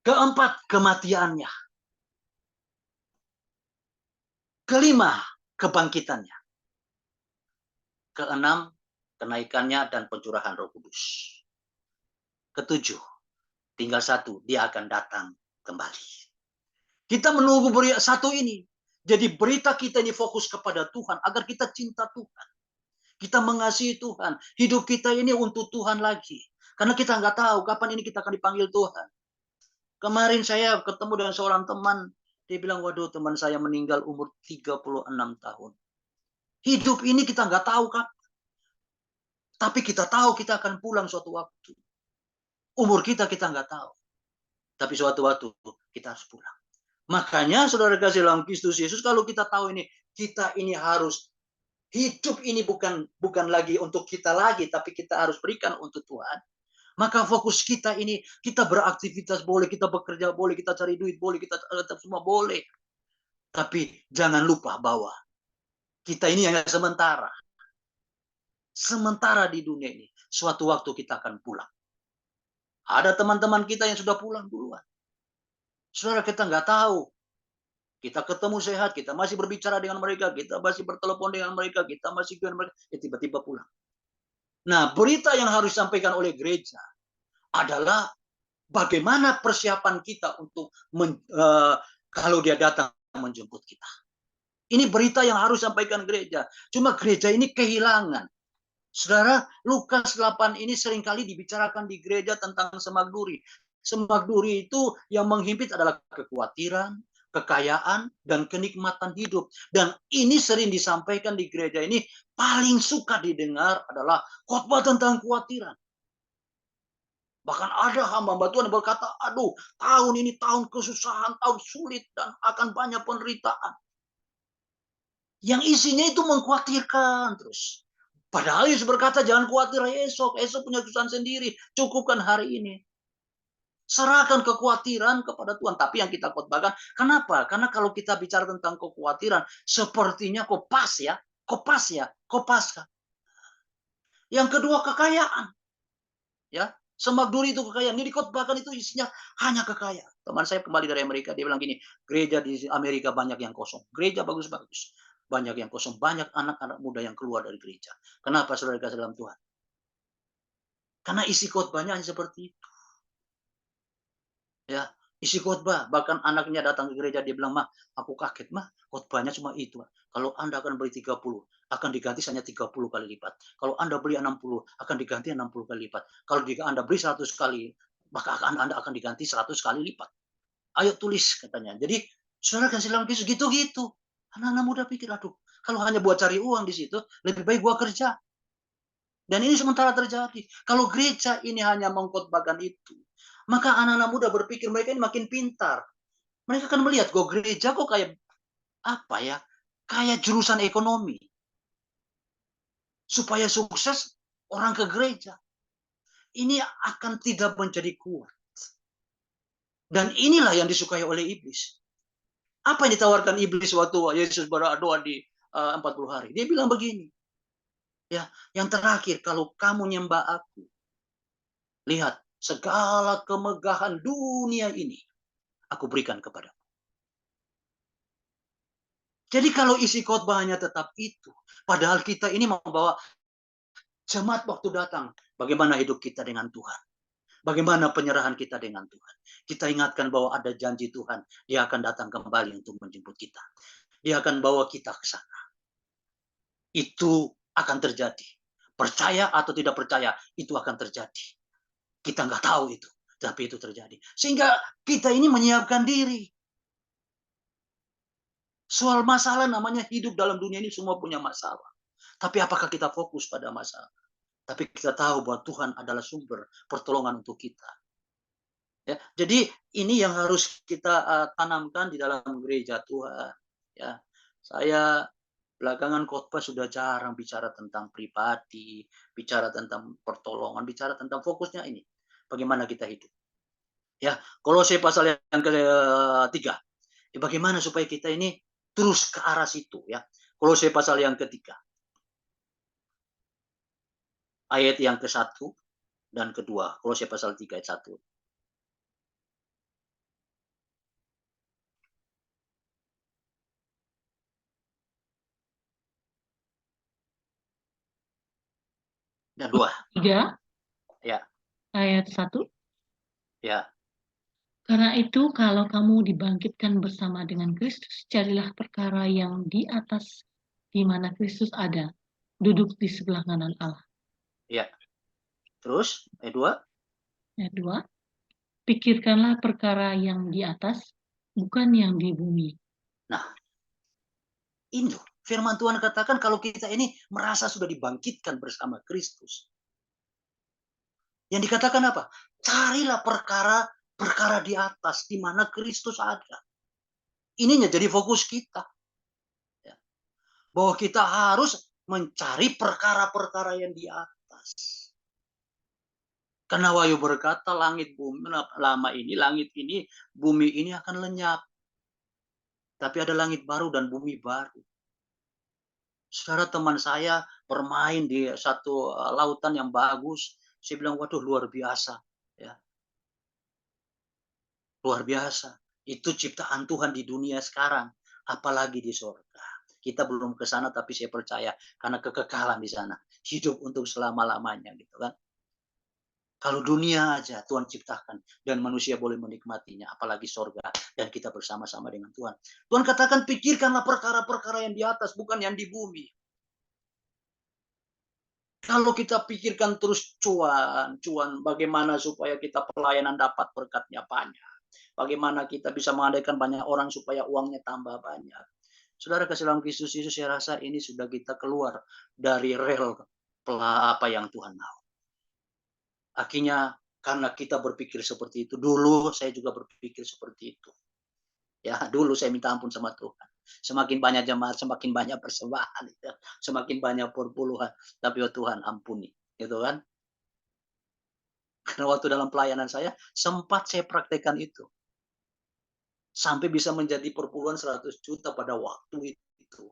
4, kematiannya. 5, kebangkitannya. 6, kenaikannya dan pencurahan Roh Kudus. 7, tinggal 1, dia akan datang kembali. Kita menunggu satu ini. Jadi berita kita ini fokus kepada Tuhan agar kita cinta Tuhan. Kita mengasihi Tuhan. Hidup kita ini untuk Tuhan lagi. Karena kita nggak tahu kapan ini kita akan dipanggil Tuhan. Kemarin saya ketemu dengan seorang teman. Dia bilang, waduh teman saya meninggal umur 36 tahun. Hidup ini kita nggak tahu kapan. Tapi kita tahu kita akan pulang suatu waktu. Umur kita nggak tahu. Tapi suatu waktu kita harus pulang. Makanya saudara kasih dalam Kristus Yesus, kalau kita tahu ini, kita ini harus hidup ini bukan lagi untuk kita lagi, tapi kita harus berikan untuk Tuhan. Maka fokus kita ini, kita beraktivitas boleh, kita bekerja boleh, kita cari duit boleh, kita semua boleh. Tapi jangan lupa bahwa kita ini hanya sementara. Sementara di dunia ini, suatu waktu kita akan pulang. Ada teman-teman kita yang sudah pulang duluan. Saudara, kita nggak tahu. Kita ketemu sehat, kita masih berbicara dengan mereka, kita masih bertelepon dengan mereka, kita masih dengan mereka, ya tiba-tiba pulang. Nah, berita yang harus disampaikan oleh gereja adalah bagaimana persiapan kita untuk kalau dia datang menjemput kita. Ini berita yang harus disampaikan gereja. Cuma gereja ini kehilangan. Saudara, Lukas 8 ini seringkali dibicarakan di gereja tentang semak duri. Semak duri itu yang menghimpit adalah kekhawatiran, kekayaan, dan kenikmatan hidup. Dan ini sering disampaikan di gereja ini, paling suka didengar adalah khotbah tentang kekhawatiran. Bahkan ada hamba Tuhan yang berkata, aduh, tahun ini tahun kesusahan, tahun sulit, dan akan banyak penderitaan. Yang isinya itu mengkhawatirkan terus. Padahal Yesus berkata, jangan khawatir esok punya kesusahan sendiri, cukupkan hari ini. Serahkan kekhawatiran kepada Tuhan. Tapi yang kita khotbahkan, kenapa? Karena kalau kita bicara tentang kekhawatiran, sepertinya kopas. Yang kedua, kekayaan. Ya, semak duri itu kekayaan. Ini dikhotbahkan itu isinya hanya kekayaan. Teman saya kembali dari Amerika, dia bilang gini, gereja di Amerika banyak yang kosong. Gereja bagus-bagus. Banyak yang kosong. Banyak anak-anak muda yang keluar dari gereja. Kenapa saudara kasih dalam Tuhan? Karena isi khotbahnya hanya seperti itu. Ya, isi khotbah. Bahkan anaknya datang ke gereja, dia bilang, "Mah, aku kaget, Mah, khotbahnya cuma itu. Kalau Anda akan beli 30, akan diganti hanya 30 kali lipat. Kalau Anda beli 60, akan diganti 60 kali lipat. Kalau jika Anda beli 100 kali, maka Anda akan diganti 100 kali lipat. Ayo tulis," katanya. Jadi, saudara kasih dalam Yesus gitu-gitu. Anak-anak muda pikir, aduh, kalau hanya buat cari uang di situ, lebih baik gua kerja. Dan ini sementara terjadi. Kalau gereja ini hanya mengkhotbahkan itu, maka anak-anak muda berpikir mereka ini makin pintar. Mereka akan melihat, kok gereja kok kayak apa ya? Kayak jurusan ekonomi. Supaya sukses, orang ke gereja. Ini akan tidak menjadi kuat. Dan inilah yang disukai oleh iblis. Apa yang ditawarkan iblis waktu Yesus berdoa di 40 hari? Dia bilang begini. Ya, yang terakhir, kalau kamu nyembah aku, lihat, segala kemegahan dunia ini aku berikan kepadamu. Jadi kalau isi khotbahnya tetap itu, padahal kita ini membawa jemaat waktu datang, bagaimana hidup kita dengan Tuhan. Bagaimana penyerahan kita dengan Tuhan. Kita ingatkan bahwa ada janji Tuhan, dia akan datang kembali untuk menjemput kita. Dia akan bawa kita ke sana. Itu akan terjadi. Percaya atau tidak percaya, itu akan terjadi. Kita nggak tahu itu, tapi itu terjadi. Sehingga kita ini menyiapkan diri. Soal masalah namanya hidup dalam dunia ini semua punya masalah. Tapi apakah kita fokus pada masalah? Tapi kita tahu bahwa Tuhan adalah sumber pertolongan untuk kita. Ya, jadi ini yang harus kita tanamkan di dalam gereja Tuhan. Ya, saya belakangan khotbah sudah jarang bicara tentang pribadi, bicara tentang pertolongan, bicara tentang fokusnya ini. Bagaimana kita hidup. Ya, Kolose pasal yang ketiga. Ya, bagaimana supaya kita ini terus ke arah situ ya. Kolose pasal yang ketiga. Ayat yang ke-1 dan kedua. Kolose pasal 3 ayat 1. Dan 2. 3 Ya. ayat 1. Ya. Karena itu, kalau kamu dibangkitkan bersama dengan Kristus, carilah perkara yang di atas, di mana Kristus ada, duduk di sebelah kanan Allah. Ya. Terus, ayat 2. Ayat 2. Pikirkanlah perkara yang di atas, bukan yang di bumi. Nah, ini firman Tuhan katakan kalau kita ini merasa sudah dibangkitkan bersama Kristus. Yang dikatakan apa? Carilah perkara di atas, di mana Kristus ada. Ininya jadi fokus kita. Ya. Bahwa kita harus mencari perkara-perkara yang di atas. Karena Wahyu berkata langit bumi langit ini, bumi ini akan lenyap. Tapi ada langit baru dan bumi baru. Saudara, teman saya bermain di satu lautan yang bagus. Saya bilang, waduh luar biasa. Ya, luar biasa. Itu ciptaan Tuhan di dunia sekarang. Apalagi di surga. Kita belum ke sana, tapi saya percaya karena kekekalan di sana. Hidup untuk selama-lamanya gitu kan. Kalau dunia aja Tuhan ciptakan dan manusia boleh menikmatinya, apalagi sorga dan kita bersama-sama dengan Tuhan. Tuhan katakan pikirkanlah perkara-perkara yang di atas, bukan yang di bumi. Kalau kita pikirkan terus cuan, bagaimana supaya kita pelayanan dapat berkatnya banyak. Bagaimana kita bisa mengadakan banyak orang supaya uangnya tambah banyak. Saudara kasih dalam Kristus Yesus, saya rasa ini sudah kita keluar dari rel apa yang Tuhan mau. Akhirnya karena kita berpikir seperti itu, dulu saya juga berpikir seperti itu. Ya, dulu saya minta ampun sama Tuhan. Semakin banyak jemaat, semakin banyak persembahan, gitu. Semakin banyak perpuluhan. Tapi oh Tuhan ampuni, gitu kan? Karena waktu dalam pelayanan saya sempat saya praktekkan itu. Sampai bisa menjadi perpuluhan 100 juta pada waktu itu.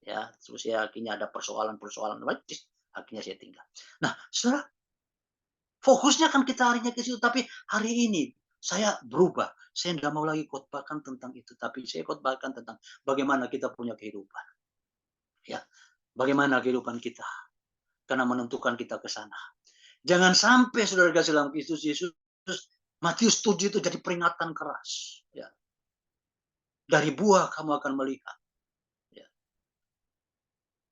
Ya, terus ya akhirnya ada persoalan-persoalan, akhirnya saya tinggal. Nah, saudara, fokusnya kan kita harinya ke situ, tapi hari ini saya berubah. Saya tidak mau lagi khotbahkan tentang itu, tapi saya khotbahkan tentang bagaimana kita punya kehidupan. Ya, bagaimana kehidupan kita karena menentukan kita ke sana. Jangan sampai saudara kasih dalam Kristus Yesus, Matius 7 itu jadi peringatan keras. Ya. Dari buah kamu akan melihat. Ya.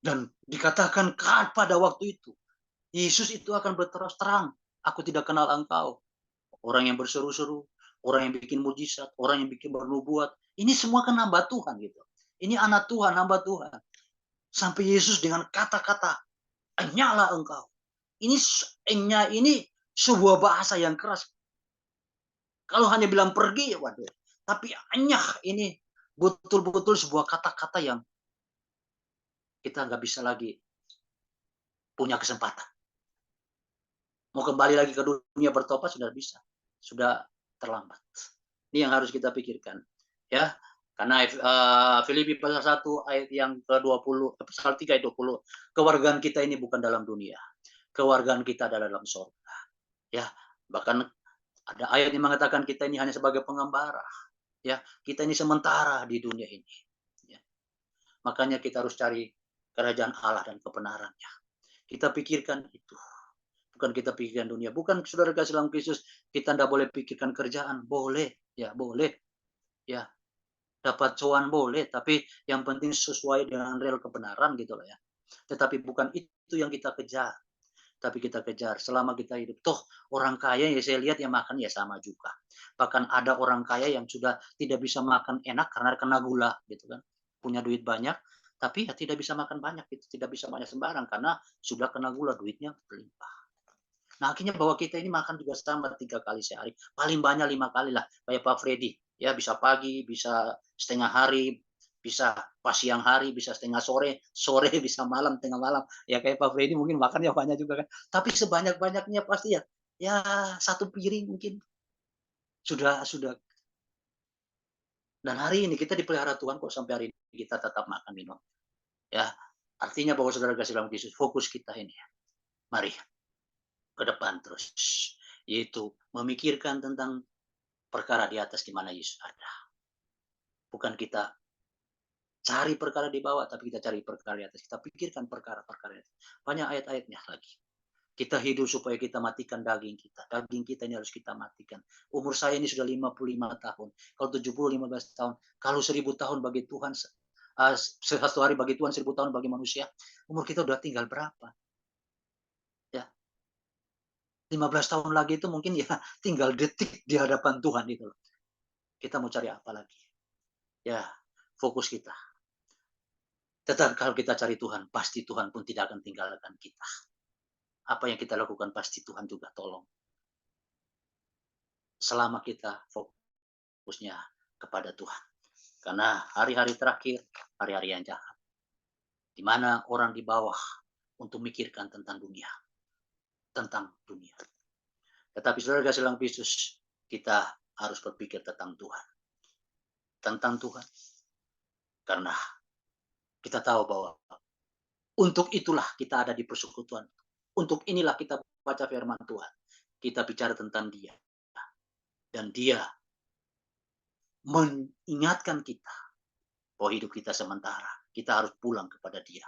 Dan dikatakan pada waktu itu, Yesus itu akan berterus terang, aku tidak kenal engkau. Orang yang berseru-seru, orang yang bikin mujizat, orang yang bikin bernubuat. Ini semua kan hamba Tuhan gitu. Ini anak Tuhan, hamba Tuhan. Sampai Yesus dengan kata-kata, "Enyalah engkau." Ini ini sebuah bahasa yang keras. Kalau hanya bilang pergi, waduh. Tapi enyah ini betul-betul sebuah kata-kata yang kita nggak bisa lagi punya kesempatan. Mau kembali lagi ke dunia bertobat sudah bisa. Sudah terlambat. Ini yang harus kita pikirkan. Ya, karena Filipi pasal 1 ayat yang ke-20, pasal 3 ayat 20, kewargaan kita ini bukan dalam dunia. Kewargaan kita adalah dalam surga. Ya, bahkan ada ayat yang mengatakan kita ini hanya sebagai pengembara. Ya, kita ini sementara di dunia ini. Ya. Makanya kita harus cari kerajaan Allah dan kebenarannya. Kita pikirkan itu. Bukan kita pikirkan dunia. Bukan saudara kasih dalam Kristus, kita tidak boleh pikirkan kerjaan. Boleh. Ya, boleh. Ya, dapat cuan boleh, tapi yang penting sesuai dengan real kebenaran gitu loh ya. Tetapi bukan itu yang kita kejar. Tapi kita kejar selama kita hidup. Toh orang kaya ya saya lihat ya makan ya sama juga. Bahkan ada orang kaya yang sudah tidak bisa makan enak karena kena gula gitu kan. Punya duit banyak, tapi ya tidak bisa makan banyak, itu tidak bisa banyak sembarang karena sudah kena gula, duitnya berlimpah. Nah, akhirnya bahwa kita ini makan juga sama 3 kali sehari. Paling banyak 5 kali lah. Kayak Pak Freddy. Ya, bisa pagi, bisa setengah hari, bisa pas siang hari, bisa setengah sore, sore bisa malam, tengah malam. Ya kayak Pak Freddy mungkin makan ya banyak juga kan. Tapi sebanyak-banyaknya pasti ya, ya 1 piring mungkin sudah. Dan hari ini kita dipelihara Tuhan kok sampai hari ini kita tetap makan minum. Ya, artinya bahwa saudara kasih dalam Yesus, fokus kita ini. Mari ke depan terus, yaitu memikirkan tentang perkara di atas di mana Yesus ada. Bukan kita cari perkara di bawah, tapi kita cari perkara di atas. Kita pikirkan perkara-perkara itu. Banyak ayat-ayatnya lagi. Kita hidup supaya kita matikan daging kita. Daging kita ini harus kita matikan. Umur saya ini sudah 55 tahun. Kalau 70, 15 tahun. Kalau 1000 tahun bagi Tuhan, 1 hari bagi Tuhan, 1000 tahun bagi manusia. Umur kita udah tinggal berapa? Ya, 15 tahun lagi itu mungkin ya tinggal detik di hadapan Tuhan itu. Kita mau cari apa lagi? Ya, fokus kita. Tetapi kalau kita cari Tuhan, pasti Tuhan pun tidak akan tinggalkan kita. Apa yang kita lakukan pasti Tuhan juga tolong. Selama kita fokusnya kepada Tuhan. Karena hari-hari terakhir, hari-hari yang jahat. Di mana orang di bawah untuk mikirkan tentang dunia. Tentang dunia. Tetapi saudara kasih dalam Kristus, kita harus berpikir tentang Tuhan. Tentang Tuhan. Karena kita tahu bahwa untuk itulah kita ada di persekutuan. Untuk inilah kita baca firman Tuhan. Kita bicara tentang Dia. Dan Dia mengingatkan kita bahwa hidup kita sementara. Kita harus pulang kepada Dia.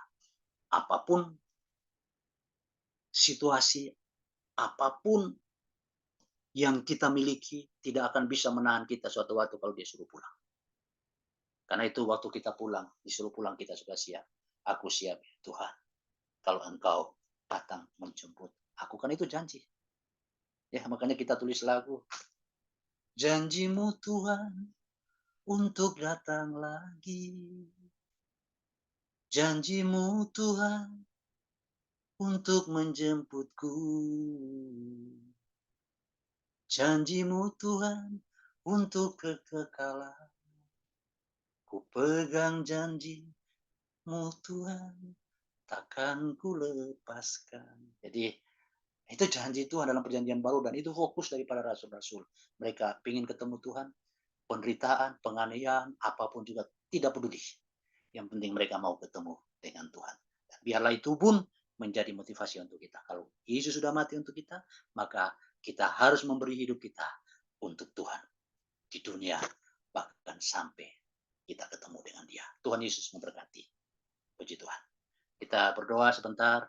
Apapun situasi, apapun yang kita miliki, tidak akan bisa menahan kita suatu waktu kalau Dia suruh pulang. Karena itu waktu kita pulang, disuruh pulang kita sudah siap. Aku siap Tuhan. Kalau Engkau datang menjemput aku, kan itu janji. Ya, makanya kita tulis lagu. Janjimu Tuhan untuk datang lagi. Janjimu Tuhan untuk menjemputku. Janjimu Tuhan untuk kekekalan. Ku pegang janjimu Tuhan, takkan ku lepaskan. Jadi itu janji Tuhan dalam perjanjian baru, dan itu fokus daripada rasul-rasul. Mereka ingin ketemu Tuhan, penderitaan, penganiayaan, apapun juga tidak peduli. Yang penting mereka mau ketemu dengan Tuhan. Dan biarlah itu pun menjadi motivasi untuk kita. Kalau Yesus sudah mati untuk kita, maka kita harus memberi hidup kita untuk Tuhan di dunia, bahkan sampai kita ketemu dengan Dia. Tuhan Yesus memberkati. Puji Tuhan. Kita berdoa sebentar.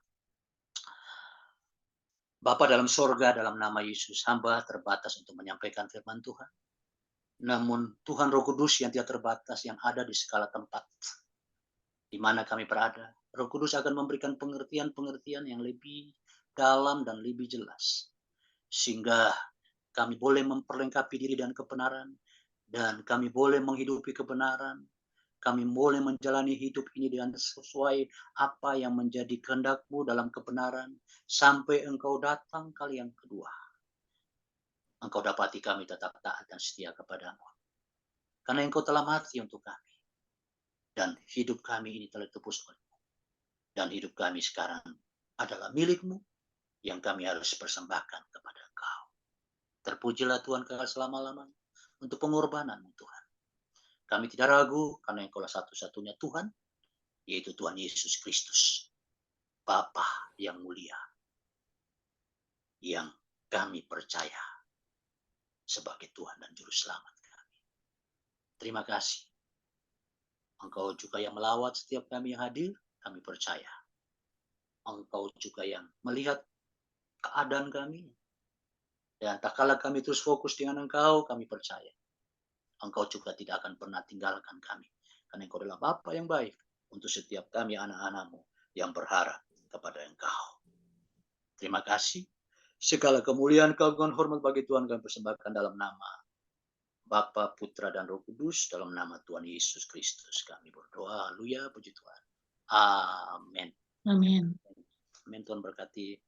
Bapa dalam sorga, dalam nama Yesus, hamba terbatas untuk menyampaikan firman Tuhan. Namun Tuhan Roh Kudus yang tidak terbatas, yang ada di segala tempat di mana kami berada, Roh Kudus akan memberikan pengertian-pengertian yang lebih dalam dan lebih jelas. Sehingga kami boleh memperlengkapi diri dan kebenaran, dan kami boleh menghidupi kebenaran. Kami boleh menjalani hidup ini dengan sesuai apa yang menjadi kehendak-Mu dalam kebenaran, sampai Engkau datang kali yang kedua. Engkau dapati kami tetap taat dan setia kepada-Mu. Karena Engkau telah mati untuk kami. Dan hidup kami ini telah ditebus oleh-Mu. Dan hidup kami sekarang adalah milik-Mu, yang kami harus persembahkan kepada Engkau. Terpujilah Tuhan kekal selama-lamanya untuk pengorbanan-Mu Tuhan. Kami tidak ragu karena Engkaulah satu-satunya Tuhan, yaitu Tuhan Yesus Kristus, Bapa yang mulia, yang kami percaya sebagai Tuhan dan Juru Selamat kami. Terima kasih. Engkau juga yang melawat setiap kami yang hadir, kami percaya. Engkau juga yang melihat keadaan kami. Dan tak kala kami terus fokus dengan Engkau, kami percaya Engkau juga tidak akan pernah tinggalkan kami. Karena Engkau adalah Bapa yang baik untuk setiap kami anak-anak-Mu yang berharap kepada Engkau. Terima kasih. Segala kemuliaan, keagungan, hormat bagi Tuhan kami persembahkan dalam nama Bapa, Putra, dan Roh Kudus, dalam nama Tuhan Yesus Kristus kami berdoa. Haleluya, puji Tuhan. Amin. Amin. Amin. Tuhan berkati.